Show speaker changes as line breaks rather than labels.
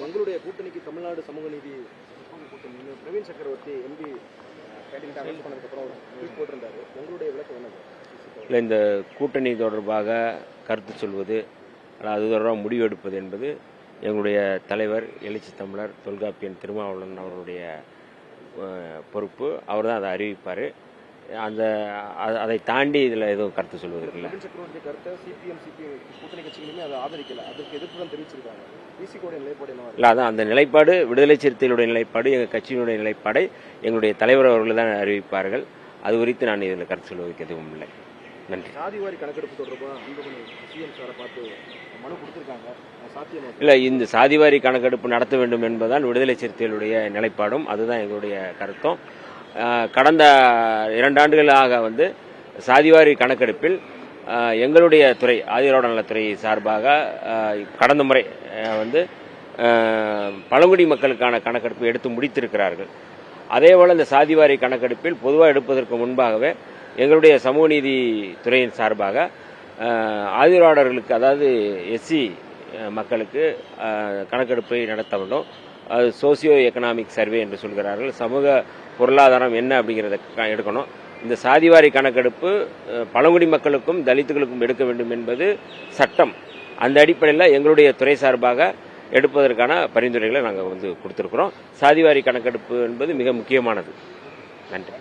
உங்களுடைய கூட்டணிக்கு தமிழ்நாடு சமூக நீதி கூட்டணி பிரவீன் சக்கரவர்த்தி எம்பி கேண்டிடேட் அனௌன்ஸ் பண்ணதுக்கப்புறம் ட்வீட் போட்டிருந்தாரு. உங்களுடைய விளக்கம் என்னது?
இல்லை, இந்த கூட்டணி தொடர்பாக கருத்து சொல்வது அது தொடர்பாக முடிவு எடுப்பது என்பது எங்களுடைய தலைவர் எழுச்சி தமிழர் தொல்காப்பியன் திருமாவளவன் அவருடைய பொறுப்பு. அவர் தான் அதை அறிவிப்பார். அதை தாண்டி இதில் எதுவும் கருத்து சொல்வது இல்லை.
சக்கரவர்த்தி கருத்தை சிபிஎம் கூட்டணி கட்சிகளுமே அதை ஆதரிக்கல, அதற்கு எதிர்ப்பு தான் தெரிவிச்சிருக்காங்க. விசிகோட நிலைப்பாடு என்ன?
இல்லை, அதான் அந்த நிலைப்பாடு விடுதலை சிறுத்தைகளுடைய நிலைப்பாடு, எங்கள் கட்சியினுடைய நிலைப்பாடை எங்களுடைய தலைவர் அவர்கள் தான் அறிவிப்பார்கள். அது குறித்து நான் இதில் கருத்து சொல்வதற்கு எதுவும் இல்லை. நன்றி.
சாதிவாரி கணக்கெடுப்பு தொடர்பாக சிஎம் சாரை பார்த்து மனு கொடுத்திருக்காங்க.
இல்லை, இந்த சாதிவாரி கணக்கெடுப்பு நடத்த வேண்டும் என்பதுதான் விடுதலை சிறுத்தைகளுடைய நிலைப்பாடும், அதுதான் எங்களுடைய கருத்தும். கடந்த 2 ஆண்டுகளாக சாதிவாரி கணக்கெடுப்பில் எங்களுடைய துறை ஆதிதிராவிட நலத்துறை சார்பாக கடந்த முறை பழங்குடி மக்களுக்கான கணக்கெடுப்பு எடுத்து முடித்திருக்கிறார்கள். அதேபோல் இந்த சாதிவாரி கணக்கெடுப்பில் பொதுவாக எடுப்பதற்கு முன்பாகவே எங்களுடைய சமூக நீதி துறையின் சார்பாக ஆதிதிராவிடர்களுக்கு, அதாவது எஸ்சி மக்களுக்கு கணக்கெடுப்பை நடத்த வேண்டும். அது சோசியோ எக்கனாமிக் சர்வே என்று சொல்கிறார்கள். சமூக பொருளாதாரம் என்ன அப்படிங்கிறத எடுக்கணும். இந்த சாதிவாரி கணக்கெடுப்பு பழங்குடி மக்களுக்கும் தலித்துகளுக்கும் எடுக்க வேண்டும் என்பது சட்டம். அந்த அடிப்படையில் எங்களுடைய துறை சார்பாக எடுப்பதற்கான பரிந்துரைகளை நாங்கள் கொடுத்துருக்குறோம். சாதிவாரி கணக்கெடுப்பு என்பது மிக முக்கியமானது. நன்றி.